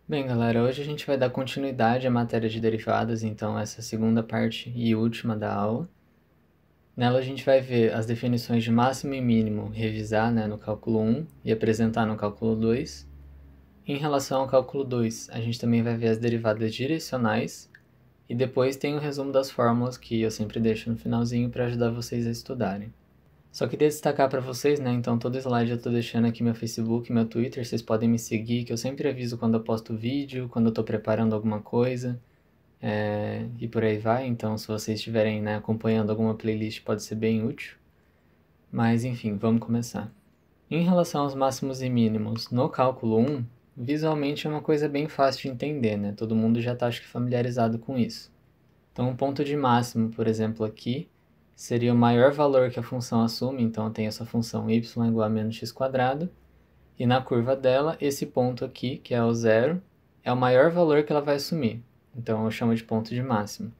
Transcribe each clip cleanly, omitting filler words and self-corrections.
Bem, galera, hoje a gente vai dar continuidade à matéria de derivadas, então essa é a segunda parte e última da aula. Nela a gente vai ver as definições de máximo e mínimo, revisar, no cálculo 1 e apresentar no cálculo 2. Em relação ao cálculo 2, a gente também vai ver as derivadas direcionais e depois tem o resumo das fórmulas que eu sempre deixo no finalzinho para ajudar vocês a estudarem. Só queria destacar para vocês, então todo slide eu estou deixando aqui meu Facebook, meu Twitter, vocês podem me seguir, que eu sempre aviso quando eu posto vídeo, quando eu estou preparando alguma coisa, e por aí vai. Então, se vocês estiverem, acompanhando alguma playlist, pode ser bem útil. Mas, enfim, vamos começar. Em relação aos máximos e mínimos, no cálculo 1, visualmente é uma coisa bem fácil de entender, Todo mundo já está, acho que, familiarizado com isso. Então, um ponto de máximo, por exemplo, aqui, seria o maior valor que a função assume, então eu tenho essa função y igual a menos x², e na curva dela, esse ponto aqui, que é o zero, é o maior valor que ela vai assumir, então eu chamo de ponto de máximo.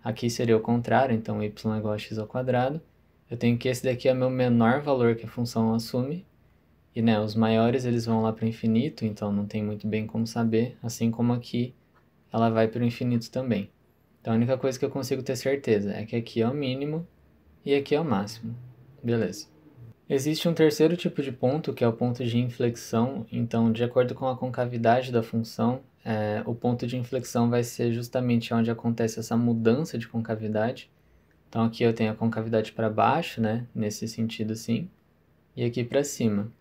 Aqui seria o contrário, então y igual a x², eu tenho que esse daqui é o meu menor valor que a função assume, e os maiores eles vão lá para o infinito, então não tem muito bem como saber, assim como aqui ela vai para o infinito também. Então a única coisa que eu consigo ter certeza é que aqui é o mínimo e aqui é o máximo. Beleza. Existe um terceiro tipo de ponto, que é o ponto de inflexão. Então, de acordo com a concavidade da função, o ponto de inflexão vai ser justamente onde acontece essa mudança de concavidade. Então, aqui eu tenho a concavidade para baixo, nesse sentido assim, e aqui para cima.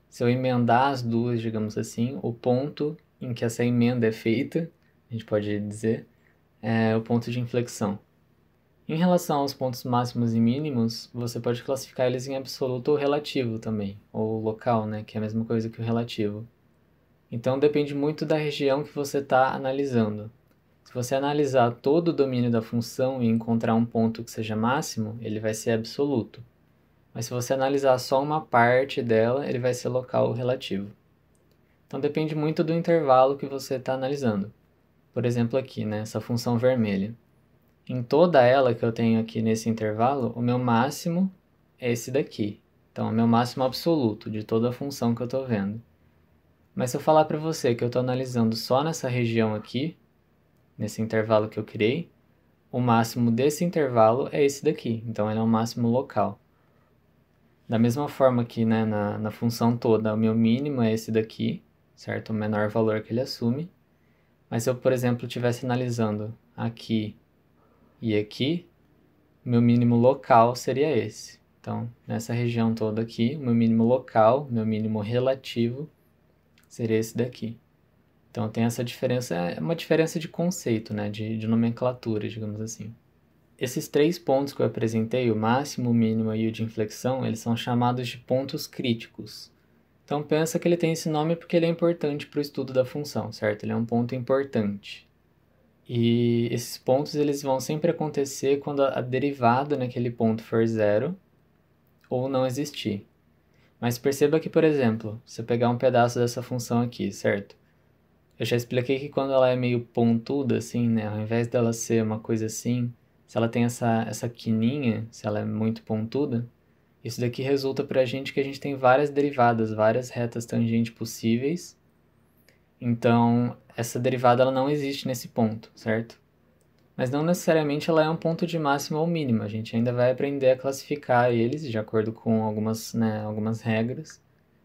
Se eu emendar as duas, digamos assim, o ponto em que essa emenda é feita, a gente pode dizer, é o ponto de inflexão. Em relação aos pontos máximos e mínimos, você pode classificar eles em absoluto ou relativo também, ou local, que é a mesma coisa que o relativo. Então depende muito da região que você está analisando. Se você analisar todo o domínio da função e encontrar um ponto que seja máximo, ele vai ser absoluto. Mas se você analisar só uma parte dela, ele vai ser local ou relativo. Então depende muito do intervalo que você está analisando. Por exemplo aqui, essa função vermelha. Em toda ela que eu tenho aqui nesse intervalo, o meu máximo é esse daqui. Então, é o meu máximo absoluto de toda a função que eu estou vendo. Mas se eu falar para você que eu estou analisando só nessa região aqui, nesse intervalo que eu criei, o máximo desse intervalo é esse daqui. Então, ele é o máximo local. Da mesma forma que na função toda, o meu mínimo é esse daqui, certo? O menor valor que ele assume. Mas se eu, por exemplo, estivesse analisando aqui e aqui, o meu mínimo local seria esse. Então, nessa região toda aqui, o meu mínimo local, meu mínimo relativo, seria esse daqui. Então, tem essa diferença, é uma diferença de conceito, de nomenclatura, digamos assim. Esses três pontos que eu apresentei, o máximo, o mínimo e o de inflexão, eles são chamados de pontos críticos. Então, pensa que ele tem esse nome porque ele é importante para o estudo da função, certo? Ele é um ponto importante. E esses pontos eles vão sempre acontecer quando a derivada naquele ponto for zero ou não existir. Mas perceba que, por exemplo, se eu pegar um pedaço dessa função aqui, certo? Eu já expliquei que quando ela é meio pontuda, assim, ao invés dela ser uma coisa assim, se ela tem essa quininha, se ela é muito pontuda, isso daqui resulta pra gente que a gente tem várias derivadas, várias retas tangentes possíveis. Então, essa derivada ela não existe nesse ponto, certo? Mas não necessariamente ela é um ponto de máxima ou mínima. A gente ainda vai aprender a classificar eles de acordo com algumas regras.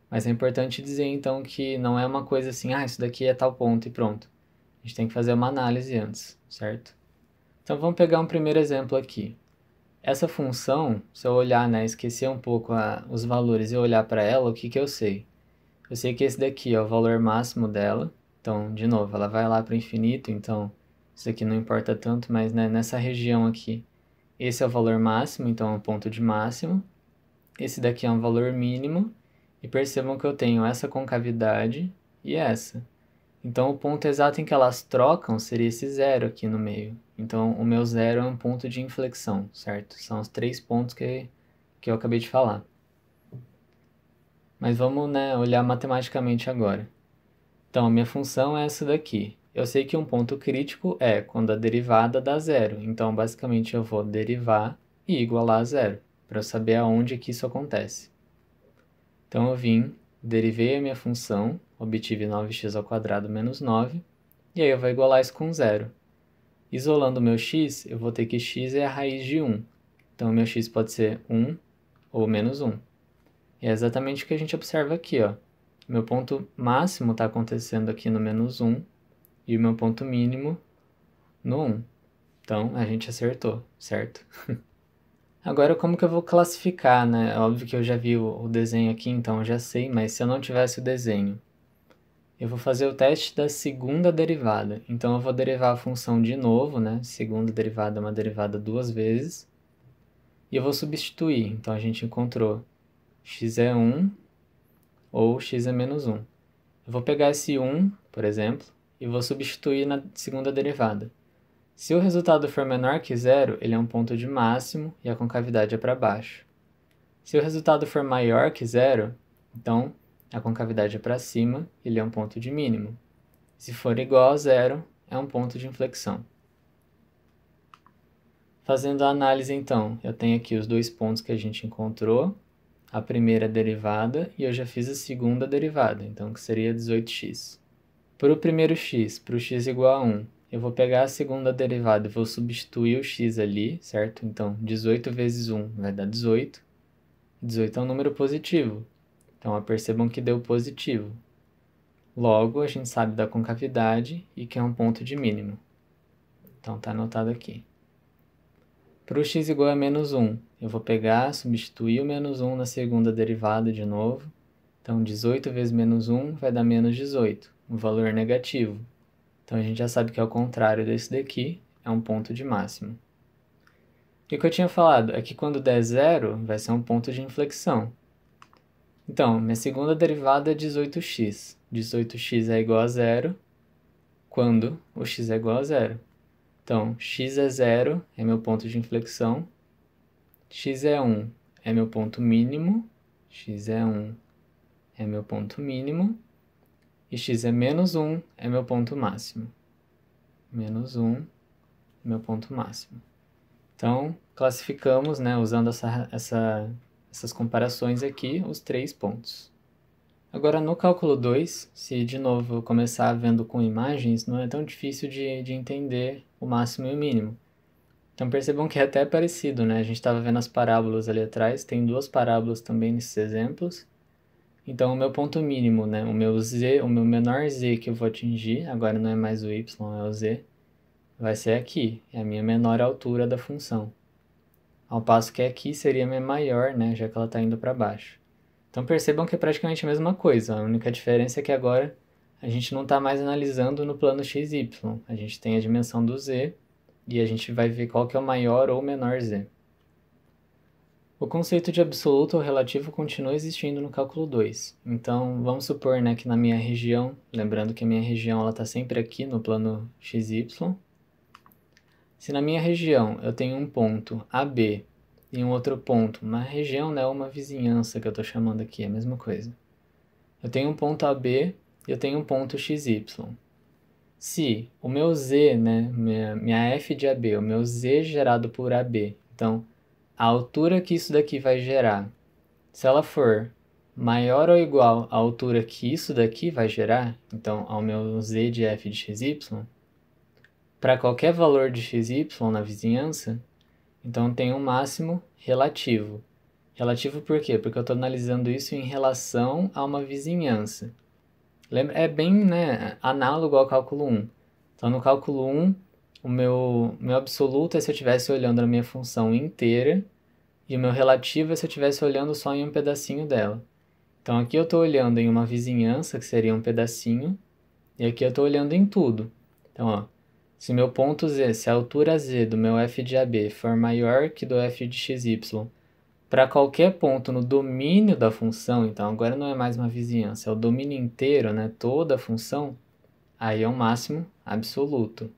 Mas é importante dizer então que não é uma coisa assim, isso daqui é tal ponto e pronto. A gente tem que fazer uma análise antes, certo? Então vamos pegar um primeiro exemplo aqui. Essa função, se eu olhar, esquecer um pouco os valores e olhar para ela, o que que eu sei? Eu sei que esse daqui é o valor máximo dela. Então, de novo, ela vai lá para o infinito, então isso aqui não importa tanto, mas nessa região aqui, esse é o valor máximo, então é um ponto de máximo. Esse daqui é um valor mínimo, e percebam que eu tenho essa concavidade e essa. Então, o ponto exato em que elas trocam seria esse zero aqui no meio. Então, o meu zero é um ponto de inflexão, certo? São os três pontos que eu acabei de falar. Mas vamos, olhar matematicamente agora. Então, a minha função é essa daqui. Eu sei que um ponto crítico é quando a derivada dá zero. Então, basicamente, eu vou derivar e igualar a zero, para eu saber aonde que isso acontece. Então, eu derivei a minha função, obtive 9x² menos 9, e aí eu vou igualar isso com 0. Isolando o meu x, eu vou ter que x é a raiz de 1. Então, o meu x pode ser 1 ou menos 1. E é exatamente o que a gente observa aqui, ó. Meu ponto máximo está acontecendo aqui no menos 1 e o meu ponto mínimo no 1. Então, a gente acertou, certo? Agora, como que eu vou classificar, né? Óbvio que eu já vi o desenho aqui, então eu já sei, mas se eu não tivesse o desenho, eu vou fazer o teste da segunda derivada. Então, eu vou derivar a função de novo, né? Segunda derivada é uma derivada duas vezes. E eu vou substituir. Então, a gente encontrou x é 1 ou x é menos 1. Eu vou pegar esse 1, por exemplo, e vou substituir na segunda derivada. Se o resultado for menor que zero, ele é um ponto de máximo e a concavidade é para baixo. Se o resultado for maior que zero, então a concavidade é para cima, ele é um ponto de mínimo. Se for igual a zero, é um ponto de inflexão. Fazendo a análise, então, eu tenho aqui os dois pontos que a gente encontrou, a primeira derivada, e eu já fiz a segunda derivada, então que seria 18x. Para o primeiro x, para o x igual a 1, eu vou pegar a segunda derivada e vou substituir o x ali, certo? Então, 18 vezes 1 vai dar 18. 18 é um número positivo, então percebam que deu positivo. Logo, a gente sabe da concavidade e que é um ponto de mínimo. Então, está anotado aqui. Para o x igual a menos 1, eu vou pegar, substituir o menos 1 na segunda derivada de novo. Então, 18 vezes menos 1 vai dar menos 18, um valor negativo. Então, a gente já sabe que é o contrário desse daqui, é um ponto de máximo. E o que eu tinha falado é que quando der zero, vai ser um ponto de inflexão. Então, minha segunda derivada é 18x. 18x é igual a zero quando o x é igual a zero. Então, x é 0, é meu ponto de inflexão. X é 1, é meu ponto mínimo. X é 1, é meu ponto mínimo. E x é menos 1, é meu ponto máximo. Menos 1, meu ponto máximo. Então, classificamos, né, usando essas comparações aqui, os três pontos. Agora, no cálculo 2, se de novo eu começar vendo com imagens, não é tão difícil de entender o máximo e o mínimo. Então, percebam que é até parecido, né? A gente estava vendo as parábolas ali atrás, tem duas parábolas também nesses exemplos. Então, o meu ponto mínimo, né, o meu menor z que eu vou atingir, agora não é mais o y, é o z, vai ser aqui, é a minha menor altura da função. Ao passo que aqui seria a minha maior, né, já que ela está indo para baixo. Então percebam que é praticamente a mesma coisa, a única diferença é que agora a gente não está mais analisando no plano xy, a gente tem a dimensão do z e a gente vai ver qual que é o maior ou menor z. O conceito de absoluto ou relativo continua existindo no cálculo 2. Então, vamos supor, né, que na minha região, lembrando que a minha região está sempre aqui no plano xy, se na minha região eu tenho um ponto AB e um outro ponto, uma região, né, uma vizinhança que eu estou chamando aqui, é a mesma coisa. Eu tenho um ponto AB e eu tenho um ponto XY. Se o meu Z, né, minha F de AB, o meu Z gerado por AB, então a altura que isso daqui vai gerar, se ela for maior ou igual à altura que isso daqui vai gerar, então ao meu Z de F de XY, para qualquer valor de XY na vizinhança, então tem um máximo relativo. Relativo por quê? Porque eu estou analisando isso em relação a uma vizinhança. É bem, né, análogo ao cálculo 1. Então, no cálculo 1, o meu absoluto é se eu estivesse olhando a minha função inteira, e o meu relativo é se eu estivesse olhando só em um pedacinho dela. Então, aqui eu estou olhando em uma vizinhança, que seria um pedacinho, e aqui eu estou olhando em tudo. Então, ó, se meu ponto z, se a altura z do meu f de AB for maior que do f de xy, para qualquer ponto no domínio da função, então agora não é mais uma vizinhança, é o domínio inteiro, né, toda a função, aí é um máximo absoluto.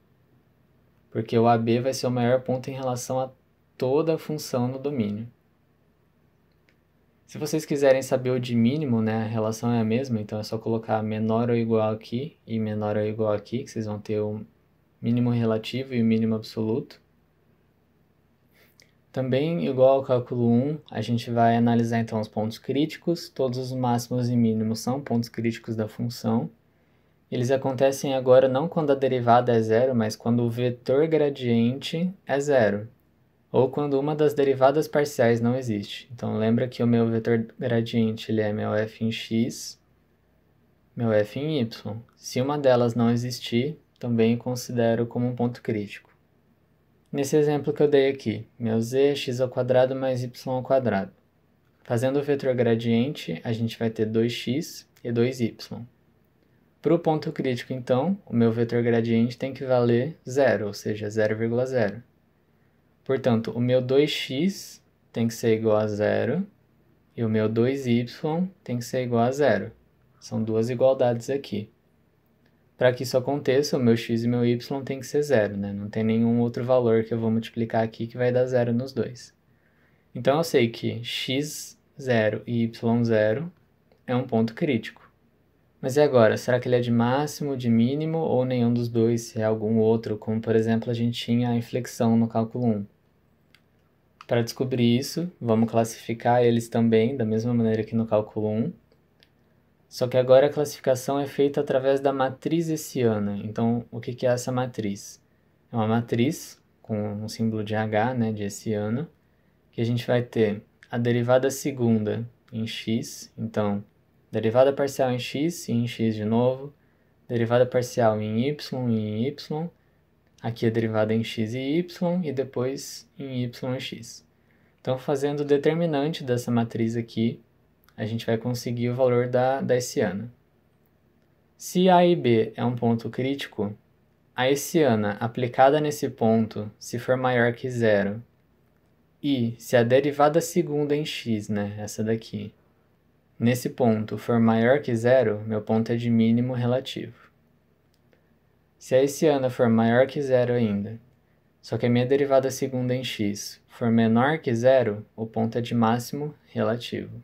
Porque o AB vai ser o maior ponto em relação a toda a função no domínio. Se vocês quiserem saber o de mínimo, né, a relação é a mesma, então é só colocar menor ou igual aqui e menor ou igual aqui, que vocês vão ter o mínimo relativo e o mínimo absoluto. Também, igual ao cálculo 1, a gente vai analisar então os pontos críticos. Todos os máximos e mínimos são pontos críticos da função. Eles acontecem agora não quando a derivada é zero, mas quando o vetor gradiente é zero, ou quando uma das derivadas parciais não existe. Então lembra que o meu vetor gradiente ele é meu f em x, meu f em y. Se uma delas não existir, também considero como um ponto crítico. Nesse exemplo que eu dei aqui, meu z é x ao quadrado mais y ao quadrado. Fazendo o vetor gradiente, a gente vai ter 2x e 2y. Para o ponto crítico, então, o meu vetor gradiente tem que valer zero, ou seja, 0,0. Portanto, o meu 2x tem que ser igual a zero e o meu 2y tem que ser igual a zero. São duas igualdades aqui. Para que isso aconteça, o meu x e meu y tem que ser zero, né? Não tem nenhum outro valor que eu vou multiplicar aqui que vai dar zero nos dois. Então eu sei que x0 e y0 é um ponto crítico. Mas e agora? Será que ele é de máximo, de mínimo ou nenhum dos dois, se é algum outro, como por exemplo a gente tinha a inflexão no cálculo 1? Para descobrir isso, vamos classificar eles também da mesma maneira que no cálculo 1. Só que agora a classificação é feita através da matriz hessiana. Então, o que é essa matriz? É uma matriz com um símbolo de H, né, de hessiano, que a gente vai ter a derivada segunda em x, então derivada parcial em x e em x de novo, derivada parcial em y e em y, aqui a derivada em x e y e depois em y e x. Então, fazendo o determinante dessa matriz aqui, a gente vai conseguir o valor da hessiana. Se A e B é um ponto crítico, a hessiana aplicada nesse ponto, se for maior que zero, e se a derivada segunda em x, né, essa daqui, nesse ponto for maior que zero, meu ponto é de mínimo relativo. Se a hessiana for maior que zero ainda, só que a minha derivada segunda em x for menor que zero, o ponto é de máximo relativo.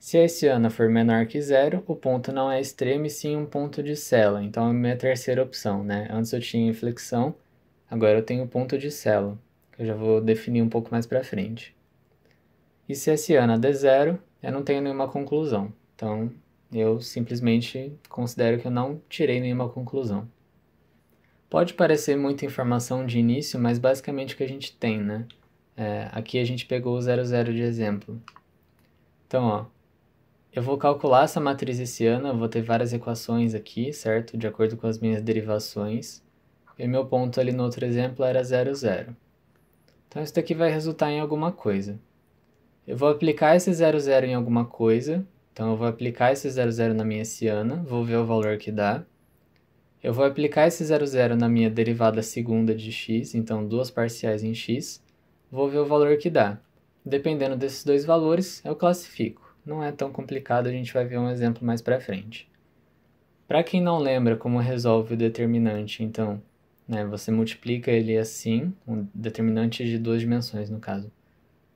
Se a hessiana for menor que zero, o ponto não é extremo e sim um ponto de Cella. Então é a minha terceira opção, né? Antes eu tinha inflexão, agora eu tenho ponto de Cella, que eu já vou definir um pouco mais para frente. E se a hessiana der zero, eu não tenho nenhuma conclusão. Então eu simplesmente considero que eu não tirei nenhuma conclusão. Pode parecer muita informação de início, mas basicamente o que a gente tem, né? Aqui a gente pegou o 0,0 de exemplo. Então, ó, eu vou calcular essa matriz hessiana, eu vou ter várias equações aqui, certo? De acordo com as minhas derivações. E meu ponto ali no outro exemplo era 0,0. Então isso daqui vai resultar em alguma coisa. Eu vou aplicar esse 0,0 em alguma coisa. Então eu vou aplicar esse 0,0 na minha hessiana, vou ver o valor que dá. Eu vou aplicar esse 0,0 na minha derivada segunda de x, então duas parciais em x. Vou ver o valor que dá. Dependendo desses dois valores, eu classifico. Não é tão complicado, a gente vai ver um exemplo mais para frente. Para quem não lembra como resolve o determinante, então, né, você multiplica ele assim, um determinante de duas dimensões no caso.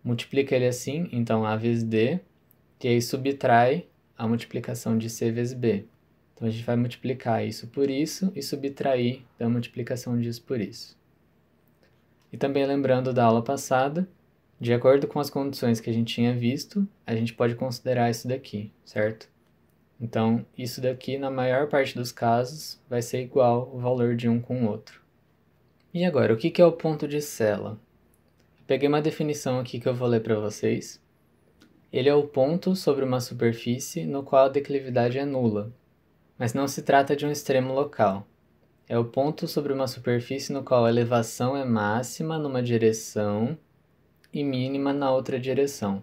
Multiplica ele assim, então A vezes D, que aí subtrai a multiplicação de C vezes B. Então a gente vai multiplicar isso por isso e subtrair da multiplicação disso por isso. E também lembrando da aula passada, de acordo com as condições que a gente tinha visto, a gente pode considerar isso daqui, certo? Então, isso daqui, na maior parte dos casos, vai ser igual o valor de um com o outro. E agora, o que é o ponto de Cella? Eu peguei uma definição aqui que eu vou ler para vocês. Ele é o ponto sobre uma superfície no qual a declividade é nula, mas não se trata de um extremo local. É o ponto sobre uma superfície no qual a elevação é máxima numa direção e mínima na outra direção.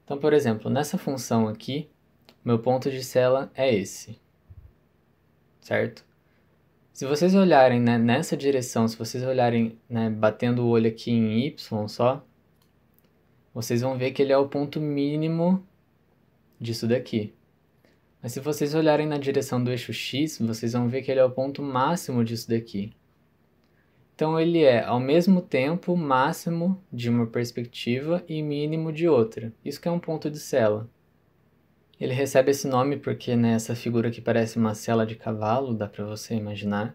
Então, por exemplo, nessa função aqui, meu ponto de Cella é esse, certo? Se vocês olharem, né, nessa direção, se vocês olharem, né, batendo o olho aqui em y só, vocês vão ver que ele é o ponto mínimo disso daqui. Mas se vocês olharem na direção do eixo x, vocês vão ver que ele é o ponto máximo disso daqui. Então ele é, ao mesmo tempo, máximo de uma perspectiva e mínimo de outra. Isso que é um ponto de Cella. Ele recebe esse nome porque, né, essa figura aqui parece uma sela de cavalo, dá para você imaginar.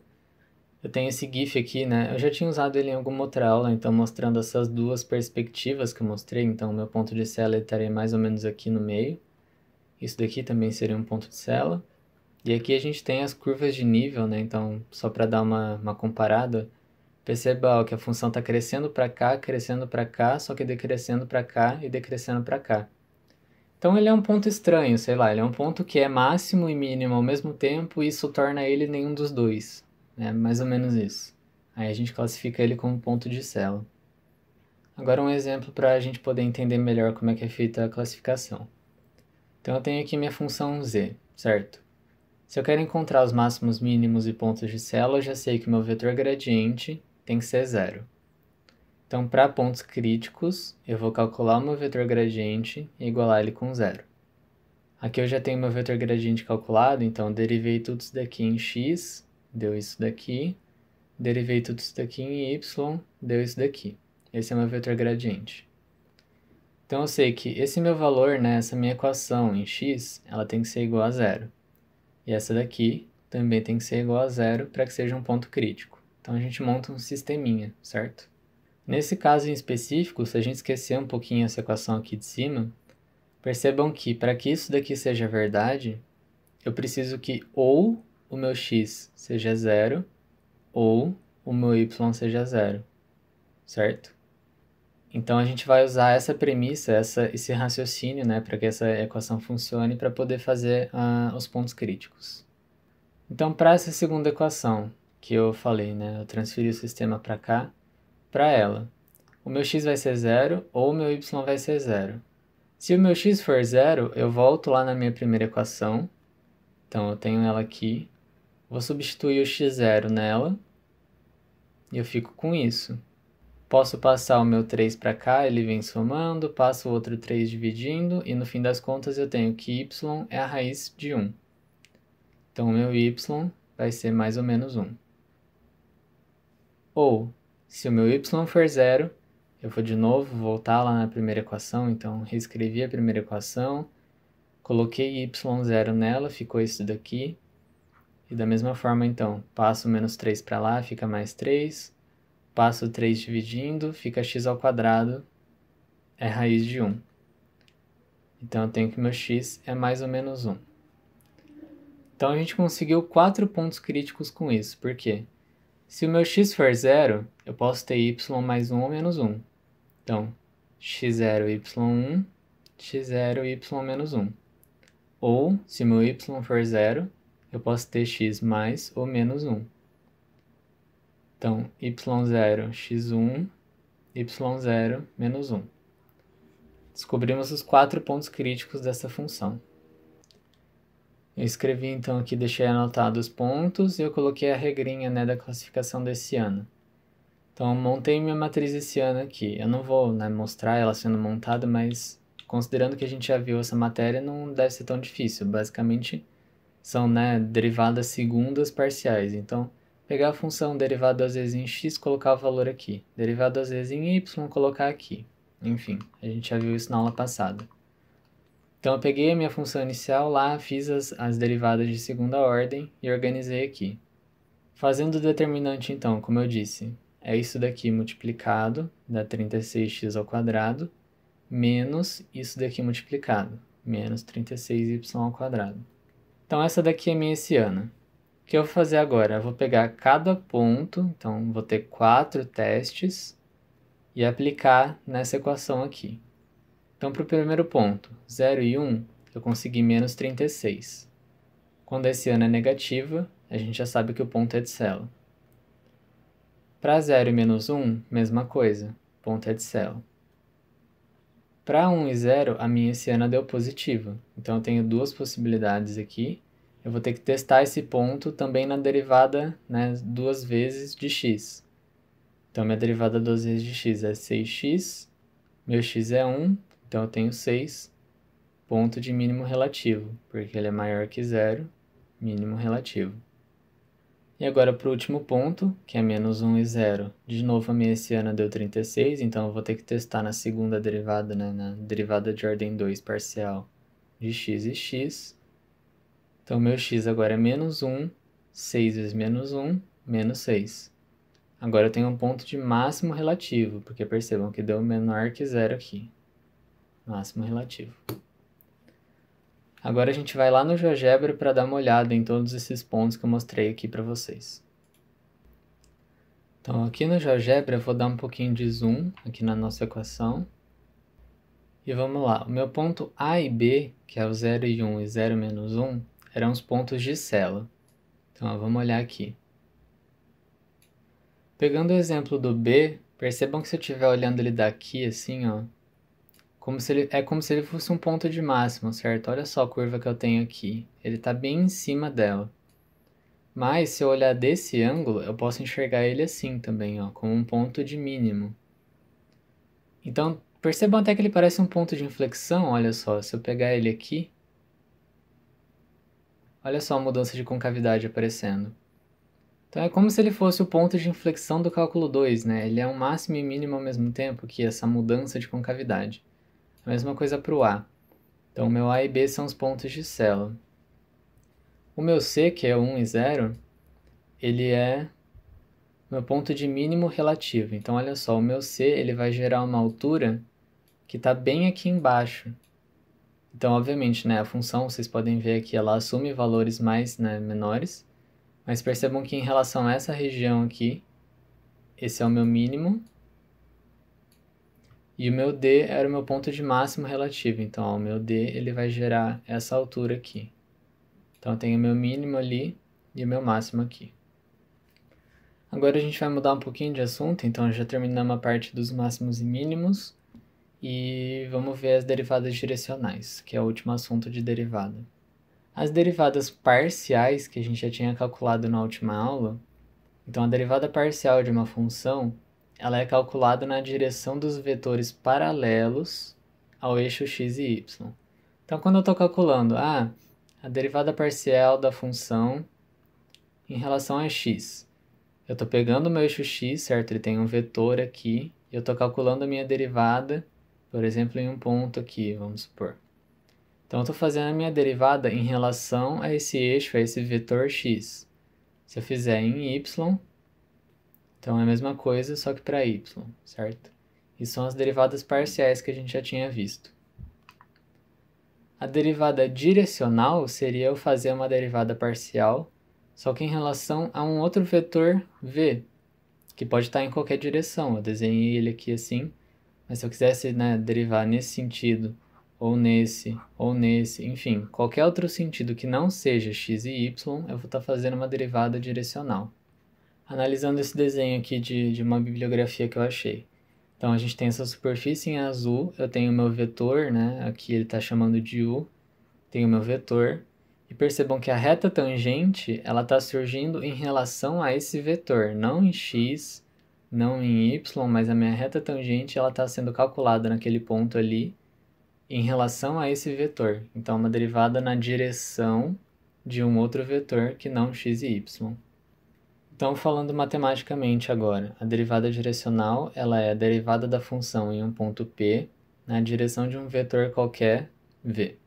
Eu tenho esse GIF aqui, né? Eu já tinha usado ele em alguma outra aula, então mostrando essas duas perspectivas que eu mostrei. Então, o meu ponto de sela estaria mais ou menos aqui no meio. Isso daqui também seria um ponto de sela. E aqui a gente tem as curvas de nível, né? Então, só para dar uma comparada, perceba ó, que a função está crescendo para cá, só que decrescendo para cá e decrescendo para cá. Então ele é um ponto estranho, sei lá, ele é um ponto que é máximo e mínimo ao mesmo tempo e isso torna ele nenhum dos dois. É mais ou menos isso. Aí a gente classifica ele como ponto de sela. Agora um exemplo para a gente poder entender melhor como é que é feita a classificação. Então eu tenho aqui minha função z, certo? Se eu quero encontrar os máximos, mínimos e pontos de sela, eu já sei que o meu vetor gradiente tem que ser zero. Então, para pontos críticos, eu vou calcular o meu vetor gradiente e igualar ele com zero. Aqui eu já tenho meu vetor gradiente calculado, então derivei tudo isso daqui em x, deu isso daqui. Derivei tudo isso daqui em y, deu isso daqui. Esse é o meu vetor gradiente. Então eu sei que esse meu valor, né, essa minha equação em x, ela tem que ser igual a zero. E essa daqui também tem que ser igual a zero para que seja um ponto crítico. Então a gente monta um sisteminha, certo? Nesse caso em específico, se a gente esquecer um pouquinho essa equação aqui de cima, percebam que para que isso daqui seja verdade, eu preciso que ou o meu x seja zero, ou o meu y seja zero, certo? Então a gente vai usar essa premissa, esse raciocínio, né, para que essa equação funcione para poder fazer os pontos críticos. Então, para essa segunda equação que eu falei, né, eu transferi o sistema para cá, para ela, o meu x vai ser zero ou o meu y vai ser zero. Se o meu x for zero, eu volto lá na minha primeira equação, então eu tenho ela aqui, vou substituir o x0 nela, e eu fico com isso. Posso passar o meu 3 para cá, ele vem somando, passo o outro 3 dividindo, e no fim das contas eu tenho que y é a raiz de 1. Então o meu y vai ser mais ou menos 1. Ou, se o meu y for zero, eu vou de novo voltar lá na primeira equação, então reescrevi a primeira equação, coloquei y0 nela, ficou isso daqui. E da mesma forma, então, passo o menos 3 para lá, fica mais 3. Passo 3 dividindo, fica x ao quadrado, é raiz de 1. Então eu tenho que meu x é mais ou menos 1. Então a gente conseguiu 4 pontos críticos com isso. Por quê? Se o meu x for zero, eu posso ter y mais 1 ou menos 1. Então, x0, y1, x0, y menos 1. Ou, se meu y for zero, eu posso ter x mais ou menos 1. Então, y0, x1, y0, menos 1. Descobrimos os 4 pontos críticos dessa função. Eu escrevi então aqui, deixei anotado os pontos e eu coloquei a regrinha, né, da classificação desse ano. Então, eu montei minha matriz esse ano aqui. Eu não vou, né, mostrar ela sendo montada, mas considerando que a gente já viu essa matéria, não deve ser tão difícil. Basicamente, são, né, derivadas segundas parciais. Então, pegar a função derivada duas vezes em x, colocar o valor aqui. Derivada duas vezes em y, colocar aqui. Enfim, a gente já viu isso na aula passada. Então eu peguei a minha função inicial lá, fiz as derivadas de segunda ordem e organizei aqui. Fazendo o determinante então, como eu disse, é isso daqui multiplicado, dá 36x ao quadrado, menos isso daqui multiplicado, menos 36y ao quadrado. Então essa daqui é minha hessiana. O que eu vou fazer agora? Eu vou pegar cada ponto, então vou ter 4 testes, e aplicar nessa equação aqui. Então, para o primeiro ponto, 0 e 1, eu consegui menos 36. Quando a hessiana é negativa, a gente já sabe que o ponto é de sela. Para 0 e menos 1, mesma coisa, ponto é de sela. Para 1 e 0, a minha hessiana deu positiva. Então, eu tenho duas possibilidades aqui. Eu vou ter que testar esse ponto também na derivada, né, duas vezes de x. Então, minha derivada duas vezes de x é 6x, meu x é 1, então eu tenho 6, ponto de mínimo relativo, porque ele é maior que zero, mínimo relativo. E agora para o último ponto, que é menos 1 e 0. De novo a minha hessiana deu 36, então eu vou ter que testar na segunda derivada, né, na derivada de ordem 2 parcial de x e x. Então meu x agora é menos 1, 6 vezes menos 1, menos 6. Agora eu tenho um ponto de máximo relativo, porque percebam que deu menor que zero aqui. Máximo relativo. Agora a gente vai lá no GeoGebra para dar uma olhada em todos esses pontos que eu mostrei aqui para vocês. Então aqui no GeoGebra eu vou dar um pouquinho de zoom aqui na nossa equação. E vamos lá, o meu ponto A e B, que é o 0 e 1 e 0 menos 1, eram os pontos de Cela. Então vamos olhar aqui. Pegando o exemplo do B, percebam que se eu estiver olhando ele daqui assim, ó, é como se ele fosse um ponto de máximo, certo? Olha só a curva que eu tenho aqui, ele está bem em cima dela. Mas se eu olhar desse ângulo, eu posso enxergar ele assim também, ó, como um ponto de mínimo. Então, percebam até que ele parece um ponto de inflexão, olha só, se eu pegar ele aqui, olha só a mudança de concavidade aparecendo. Então é como se ele fosse o ponto de inflexão do cálculo 2, né? Ele é um máximo e mínimo ao mesmo tempo que essa mudança de concavidade. A mesma coisa para o A. Então, o meu A e B são os pontos de Cela. O meu C, que é 1 e 0, ele é meu ponto de mínimo relativo. Então, olha só, o meu C ele vai gerar uma altura que está bem aqui embaixo. Então, obviamente, né, a função, vocês podem ver aqui, ela assume valores mais, né, menores. Mas percebam que em relação a essa região aqui, esse é o meu mínimo. E o meu D era o meu ponto de máximo relativo. Então, ó, o meu D ele vai gerar essa altura aqui. Então, eu tenho o meu mínimo ali e o meu máximo aqui. Agora a gente vai mudar um pouquinho de assunto. Então, já terminamos a parte dos máximos e mínimos. E vamos ver as derivadas direcionais, que é o último assunto de derivada. As derivadas parciais, que a gente já tinha calculado na última aula. Então, a derivada parcial de uma função ela é calculada na direção dos vetores paralelos ao eixo x e y. Então, quando eu estou calculando a derivada parcial da função em relação a x, eu estou pegando o meu eixo x, certo? Ele tem um vetor aqui, e eu estou calculando a minha derivada, por exemplo, em um ponto aqui, vamos supor. Então, eu estou fazendo a minha derivada em relação a esse eixo, a esse vetor x. Se eu fizer em y, então é a mesma coisa, só que para y, certo? E são as derivadas parciais que a gente já tinha visto. A derivada direcional seria eu fazer uma derivada parcial, só que em relação a um outro vetor v, que pode estar em qualquer direção. Eu desenhei ele aqui assim, mas se eu quisesse, né, derivar nesse sentido, ou nesse, enfim, qualquer outro sentido que não seja x e y, eu vou estar fazendo uma derivada direcional. Analisando esse desenho aqui de uma bibliografia que eu achei. Então, a gente tem essa superfície em azul, eu tenho o meu vetor, né? Aqui ele está chamando de u, tenho o meu vetor. E percebam que a reta tangente, ela está surgindo em relação a esse vetor, não em x, não em y, mas a minha reta tangente, ela está sendo calculada naquele ponto ali, em relação a esse vetor. Então, uma derivada na direção de um outro vetor que não x e y. Então, falando matematicamente agora, a derivada direcional ela é a derivada da função em um ponto P na direção de um vetor qualquer v.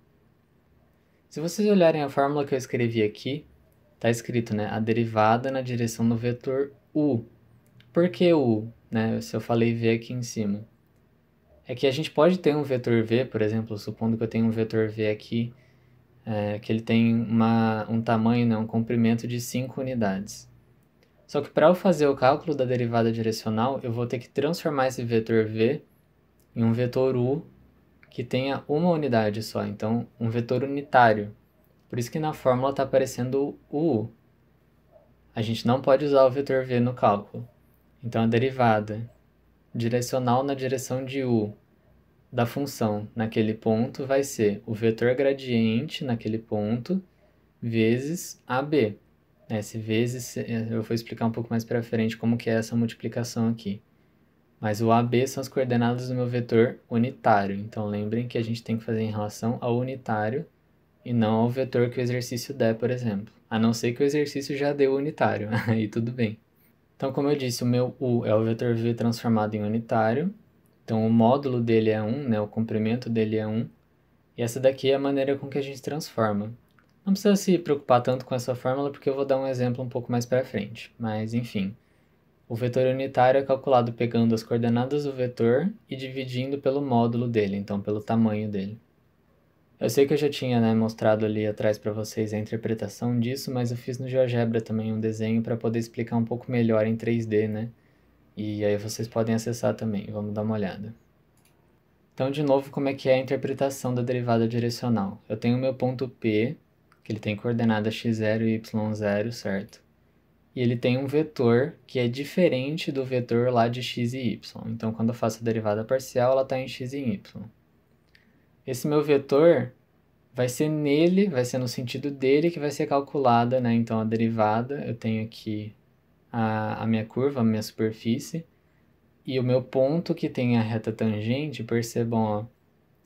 Se vocês olharem a fórmula que eu escrevi aqui, está escrito, né, a derivada na direção do vetor u. Por que u? Né, se eu falei v aqui em cima. É que a gente pode ter um vetor v, por exemplo, supondo que eu tenho um vetor v aqui, que ele tem um tamanho, né, um comprimento de 5 unidades. Só que para eu fazer o cálculo da derivada direcional, eu vou ter que transformar esse vetor v em um vetor u que tenha uma unidade só, então um vetor unitário. Por isso que na fórmula está aparecendo o u. A gente não pode usar o vetor v no cálculo. Então a derivada direcional na direção de u da função naquele ponto vai ser o vetor gradiente naquele ponto vezes AB. Esse vezes, eu vou explicar um pouco mais para frente como que é essa multiplicação aqui. Mas o AB são as coordenadas do meu vetor unitário. Então, lembrem que a gente tem que fazer em relação ao unitário e não ao vetor que o exercício der, por exemplo. A não ser que o exercício já deu unitário, aí tudo bem. Então, como eu disse, o meu U é o vetor V transformado em unitário. Então, o módulo dele é 1, né? O comprimento dele é 1. E essa daqui é a maneira com que a gente transforma. Não precisa se preocupar tanto com essa fórmula, porque eu vou dar um exemplo um pouco mais para frente. Mas, enfim, o vetor unitário é calculado pegando as coordenadas do vetor e dividindo pelo módulo dele, então pelo tamanho dele. Eu sei que eu já tinha, né, mostrado ali atrás para vocês a interpretação disso, mas eu fiz no GeoGebra também um desenho para poder explicar um pouco melhor em 3D, né? E aí vocês podem acessar também, vamos dar uma olhada. Então, de novo, como é que é a interpretação da derivada direcional? Eu tenho o meu ponto P, que ele tem coordenada x0 e y0, certo? E ele tem um vetor que é diferente do vetor lá de x e y. Então, quando eu faço a derivada parcial, ela está em x e y. Esse meu vetor vai ser nele, vai ser no sentido dele que vai ser calculada, né? Então, a derivada, eu tenho aqui a minha curva, a minha superfície, e o meu ponto que tem a reta tangente, percebam, ó,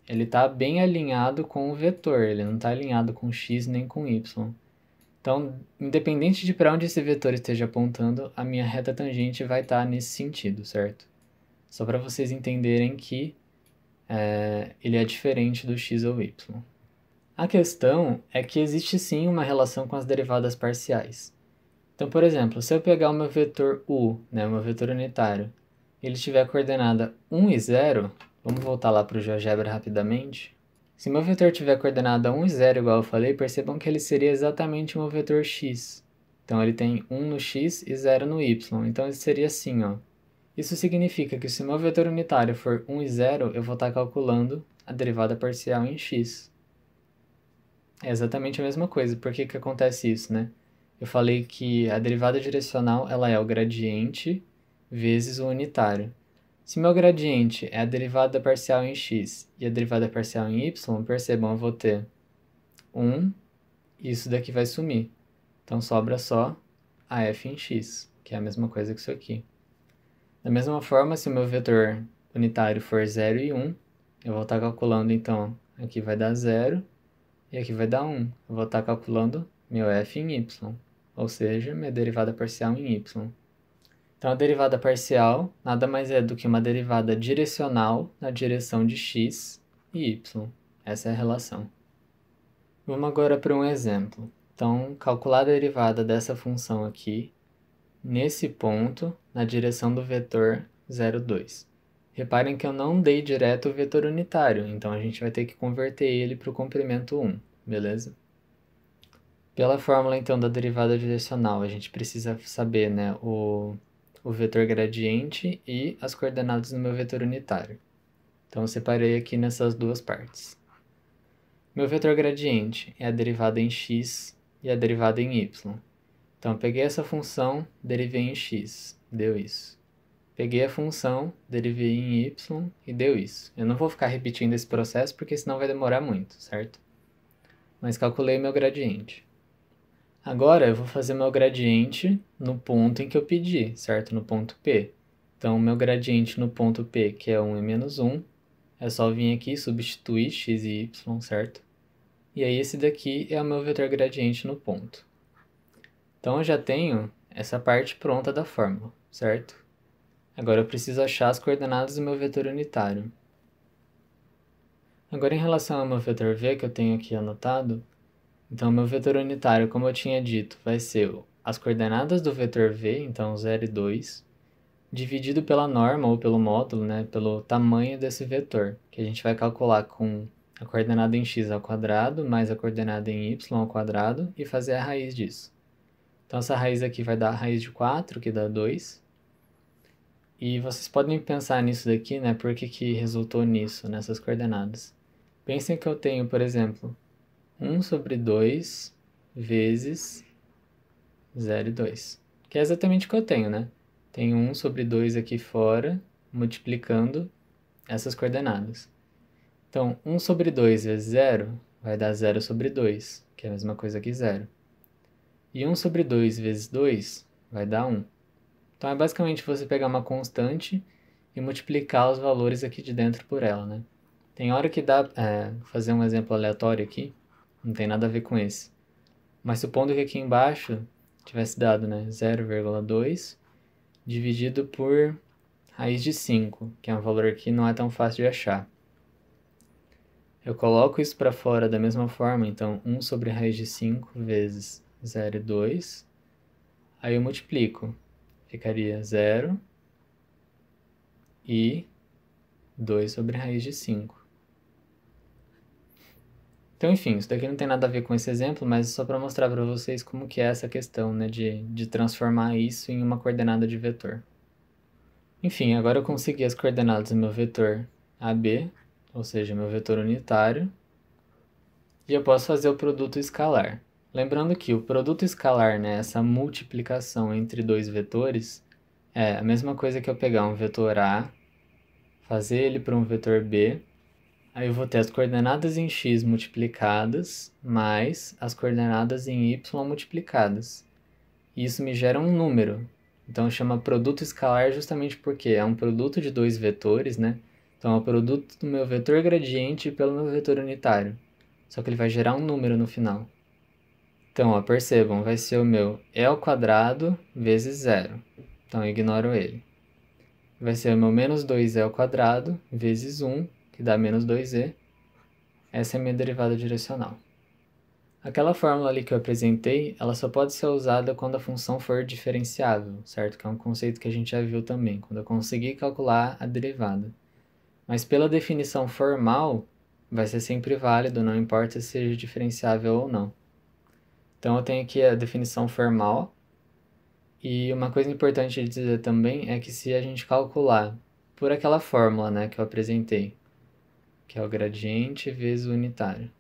ele está bem alinhado com o vetor, ele não está alinhado com x nem com y. Então, independente de para onde esse vetor esteja apontando, a minha reta tangente vai estar nesse sentido, certo? Só para vocês entenderem que ele é diferente do x ou y. A questão é que existe sim uma relação com as derivadas parciais. Então, por exemplo, se eu pegar o meu vetor u, né, o meu vetor unitário, ele tiver a coordenada 1 e 0, vamos voltar lá para o GeoGebra rapidamente. Se meu vetor tiver a coordenada 1 e 0, igual eu falei, percebam que ele seria exatamente um vetor x. Então, ele tem 1 no x e 0 no y. Então, ele seria assim, ó. Isso significa que se o meu vetor unitário for 1 e 0, eu vou estar calculando a derivada parcial em x. É exatamente a mesma coisa. Por que que acontece isso, né? Eu falei que a derivada direcional ela é o gradiente vezes o unitário. Se meu gradiente é a derivada parcial em x e a derivada parcial em y, percebam, eu vou ter 1 e isso daqui vai sumir. Então, sobra só a f em x, que é a mesma coisa que isso aqui. Da mesma forma, se o meu vetor unitário for 0 e 1, eu vou estar calculando, então, aqui vai dar 0 e aqui vai dar 1. Eu vou estar calculando meu f em y, ou seja, minha derivada parcial em y. Então, a derivada parcial nada mais é do que uma derivada direcional na direção de x e y. Essa é a relação. Vamos agora para um exemplo. Então, calcular a derivada dessa função aqui, nesse ponto, na direção do vetor 0, 2. Reparem que eu não dei direto o vetor unitário, então a gente vai ter que converter ele para o comprimento 1, beleza? Pela fórmula, então, da derivada direcional, a gente precisa saber, né, o vetor gradiente e as coordenadas do meu vetor unitário. Então, eu separei aqui nessas duas partes. Meu vetor gradiente é a derivada em x e a derivada em y. Então, eu peguei essa função, derivei em x, deu isso. Peguei a função, derivei em y e deu isso. Eu não vou ficar repetindo esse processo porque senão vai demorar muito, certo? Mas calculei meu gradiente. Agora eu vou fazer meu gradiente no ponto em que eu pedi, certo? No ponto P. Então, o meu gradiente no ponto P, que é 1 e menos 1, é só vir aqui e substituir x e y, certo? E aí esse daqui é o meu vetor gradiente no ponto. Então, eu já tenho essa parte pronta da fórmula, certo? Agora eu preciso achar as coordenadas do meu vetor unitário. Agora, em relação ao meu vetor v, que eu tenho aqui anotado, então, meu vetor unitário, como eu tinha dito, vai ser as coordenadas do vetor v, então 0 e 2, dividido pela norma ou pelo módulo, né, pelo tamanho desse vetor, que a gente vai calcular com a coordenada em x ao quadrado mais a coordenada em y ao quadrado e fazer a raiz disso. Então, essa raiz aqui vai dar a raiz de 4, que dá 2. E vocês podem pensar nisso daqui, né, por que resultou nisso, nessas coordenadas. Pensem que eu tenho, por exemplo, 1 sobre 2 vezes 0 e 2, que é exatamente o que eu tenho, né? Tenho 1 sobre 2 aqui fora, multiplicando essas coordenadas. Então, 1 sobre 2 vezes 0 vai dar 0 sobre 2, que é a mesma coisa que 0. E 1 sobre 2 vezes 2 vai dar 1. Então, é basicamente você pegar uma constante e multiplicar os valores aqui de dentro por ela, né? Tem hora que dá fazer um exemplo aleatório aqui, não tem nada a ver com esse. Mas supondo que aqui embaixo tivesse dado, né, 0,2 dividido por raiz de 5, que é um valor que não é tão fácil de achar. eu coloco isso para fora da mesma forma, então 1 sobre raiz de 5 vezes 0,2, aí eu multiplico, ficaria 0 e 2 sobre raiz de 5. Então, enfim, isso daqui não tem nada a ver com esse exemplo, mas é só para mostrar para vocês como que é essa questão, né, de transformar isso em uma coordenada de vetor. Enfim, agora eu consegui as coordenadas do meu vetor AB, ou seja, meu vetor unitário, e eu posso fazer o produto escalar. Lembrando que o produto escalar, né, essa multiplicação entre dois vetores, é a mesma coisa que eu pegar um vetor A, fazer ele para um vetor B, aí eu vou ter as coordenadas em x multiplicadas, mais as coordenadas em y multiplicadas. E isso me gera um número. Então chama produto escalar justamente porque é um produto de dois vetores, né? Então é o produto do meu vetor gradiente pelo meu vetor unitário. Só que ele vai gerar um número no final. Então, ó, percebam, vai ser o meu e ao quadrado vezes zero. Então eu ignoro ele. Vai ser o meu menos 2e ao quadrado vezes 1, que dá menos 2e. Essa é a minha derivada direcional. Aquela fórmula ali que eu apresentei, ela só pode ser usada quando a função for diferenciável, certo? Que é um conceito que a gente já viu também, quando eu conseguir calcular a derivada. Mas pela definição formal, vai ser sempre válido, não importa se seja diferenciável ou não. Então eu tenho aqui a definição formal, e uma coisa importante de dizer também é que se a gente calcular por aquela fórmula, né, que eu apresentei, que é o gradiente vezes o unitário.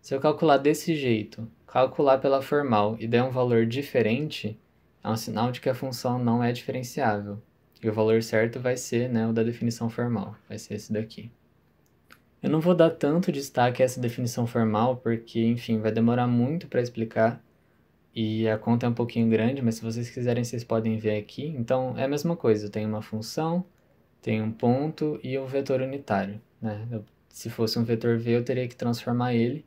Se eu calcular desse jeito, calcular pela formal e der um valor diferente, é um sinal de que a função não é diferenciável. E o valor certo vai ser, né, o da definição formal, vai ser esse daqui. Eu não vou dar tanto destaque a essa definição formal, porque, enfim, vai demorar muito para explicar, e a conta é um pouquinho grande, mas se vocês quiserem, vocês podem ver aqui. Então, é a mesma coisa, eu tenho uma função, tenho um ponto e um vetor unitário, né? Se fosse um vetor V, eu teria que transformar ele,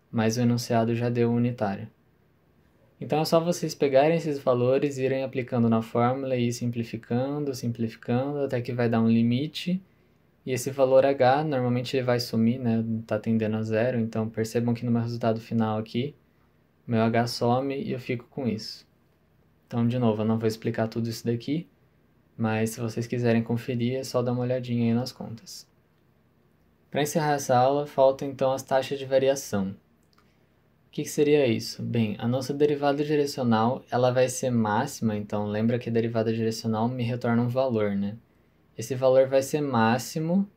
mas o enunciado já deu unitário. Então é só vocês pegarem esses valores, irem aplicando na fórmula e ir simplificando, simplificando, até que vai dar um limite. E esse valor h, normalmente ele vai sumir, né? Tá tendendo a zero, então percebam que no meu resultado final aqui, meu h some e eu fico com isso. Então, de novo, eu não vou explicar tudo isso daqui, mas se vocês quiserem conferir, é só dar uma olhadinha aí nas contas. Para encerrar essa aula, faltam então as taxas de variação. O que seria isso? Bem, a nossa derivada direcional ela vai ser máxima, então lembra que a derivada direcional me retorna um valor, né? Esse valor vai ser máximo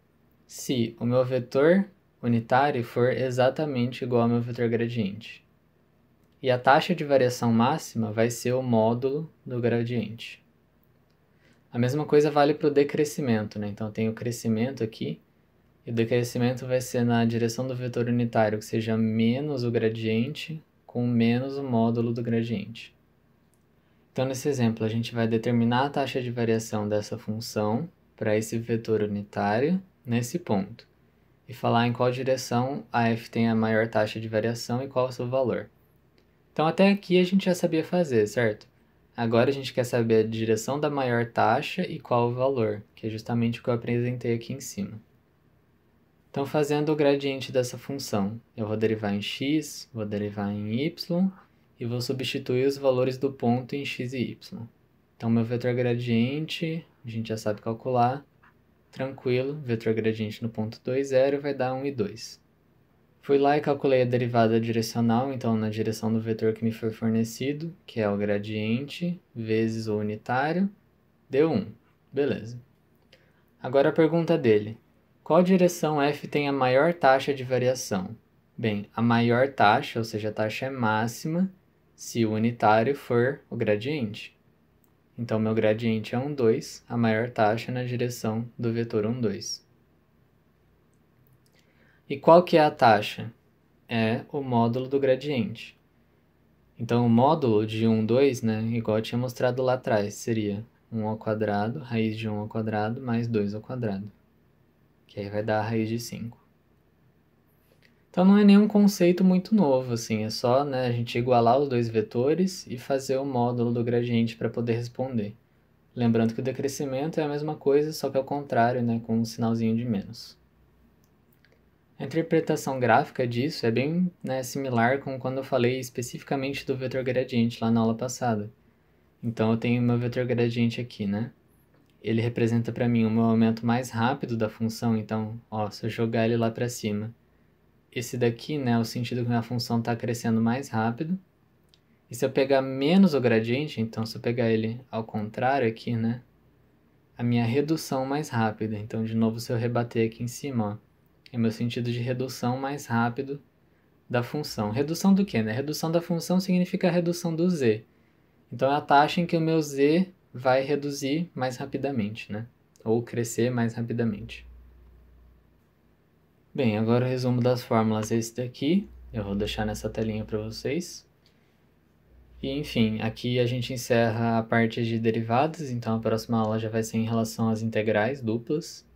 se o meu vetor unitário for exatamente igual ao meu vetor gradiente. E a taxa de variação máxima vai ser o módulo do gradiente. A mesma coisa vale para o decrescimento, né? Então tem o crescimento aqui, e o decrescimento vai ser na direção do vetor unitário, que seja menos o gradiente com menos o módulo do gradiente. Então, nesse exemplo, a gente vai determinar a taxa de variação dessa função para esse vetor unitário nesse ponto, e falar em qual direção a f tem a maior taxa de variação e qual é o seu valor. Então, até aqui a gente já sabia fazer, certo? Agora a gente quer saber a direção da maior taxa e qual o valor, que é justamente o que eu apresentei aqui em cima. Então, fazendo o gradiente dessa função, eu vou derivar em x, vou derivar em y, e vou substituir os valores do ponto em x e y. Então, meu vetor gradiente, a gente já sabe calcular, tranquilo, vetor gradiente no ponto 2, 0, vai dar 1 e 2. Fui lá e calculei a derivada direcional, então na direção do vetor que me foi fornecido, que é o gradiente vezes o unitário, deu 1. Beleza. Agora a pergunta dele. Qual direção f tem a maior taxa de variação? Bem, a maior taxa, ou seja, a taxa é máxima, se o unitário for o gradiente. Então, meu gradiente é 1, 2, a maior taxa na direção do vetor 1, 2. E qual que é a taxa? É o módulo do gradiente. Então, o módulo de 1, 2, né, igual eu tinha mostrado lá atrás, seria 1 ao quadrado, raiz de 1 ao quadrado, mais 2 ao quadrado. Que aí vai dar a raiz de 5. Então não é nenhum conceito muito novo, assim, é só, né, a gente igualar os dois vetores e fazer o módulo do gradiente para poder responder. Lembrando que o decrescimento é a mesma coisa, só que ao contrário, né, com um sinalzinho de menos. A interpretação gráfica disso é bem, né, similar com quando eu falei especificamente do vetor gradiente lá na aula passada. Então eu tenho meu vetor gradiente aqui, né? Ele representa para mim o meu aumento mais rápido da função, então, ó, se eu jogar ele lá para cima, esse daqui, né, é o sentido que minha função está crescendo mais rápido. E se eu pegar menos o gradiente, então se eu pegar ele ao contrário aqui, né, a minha redução mais rápida. Então, de novo, se eu rebater aqui em cima, ó, é meu sentido de redução mais rápido da função. Redução do quê, né? Redução da função significa a redução do z. Então, é a taxa em que o meu z vai reduzir mais rapidamente, né? Ou crescer mais rapidamente. Bem, agora o resumo das fórmulas é esse daqui. Eu vou deixar nessa telinha para vocês. E, enfim, aqui a gente encerra a parte de derivadas, então a próxima aula já vai ser em relação às integrais duplas.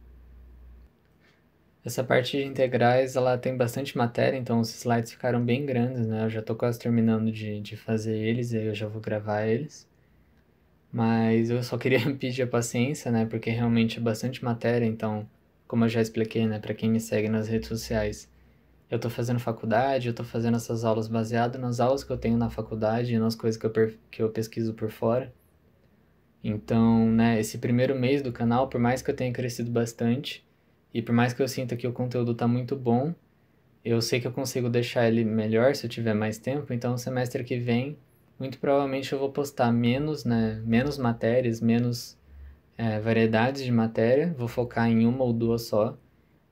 Essa parte de integrais, ela tem bastante matéria, então os slides ficaram bem grandes, né? Eu já tô quase terminando de fazer eles, e aí eu já vou gravar eles. Mas eu só queria pedir a paciência, né? Porque realmente é bastante matéria, então, como eu já expliquei, né, para quem me segue nas redes sociais, eu tô fazendo faculdade, eu tô fazendo essas aulas baseadas nas aulas que eu tenho na faculdade e nas coisas que eu pesquiso por fora. Então, né, esse primeiro mês do canal, por mais que eu tenha crescido bastante, e por mais que eu sinta que o conteúdo tá muito bom, eu sei que eu consigo deixar ele melhor se eu tiver mais tempo, então o semestre que vem, muito provavelmente eu vou postar menos, né, menos matérias, menos variedades de matéria, vou focar em uma ou duas só,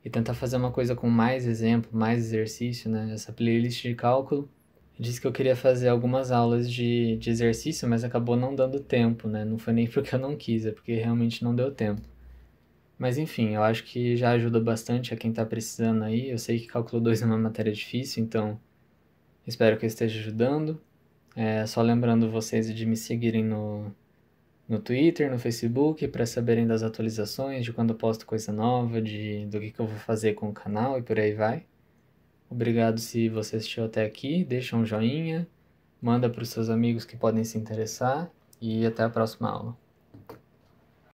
e tentar fazer uma coisa com mais exemplo, mais exercício, né? Essa playlist de cálculo, eu disse que eu queria fazer algumas aulas de exercício, mas acabou não dando tempo, né? Não foi nem porque eu não quis, é porque realmente não deu tempo. Mas enfim, eu acho que já ajuda bastante a quem está precisando aí. Eu sei que cálculo 2 é uma matéria difícil, então espero que eu esteja ajudando. Só lembrando vocês de me seguirem no Twitter, no Facebook, para saberem das atualizações, de quando eu posto coisa nova, do que eu vou fazer com o canal e por aí vai. Obrigado se você assistiu até aqui, deixa um joinha, manda para os seus amigos que podem se interessar e até a próxima aula.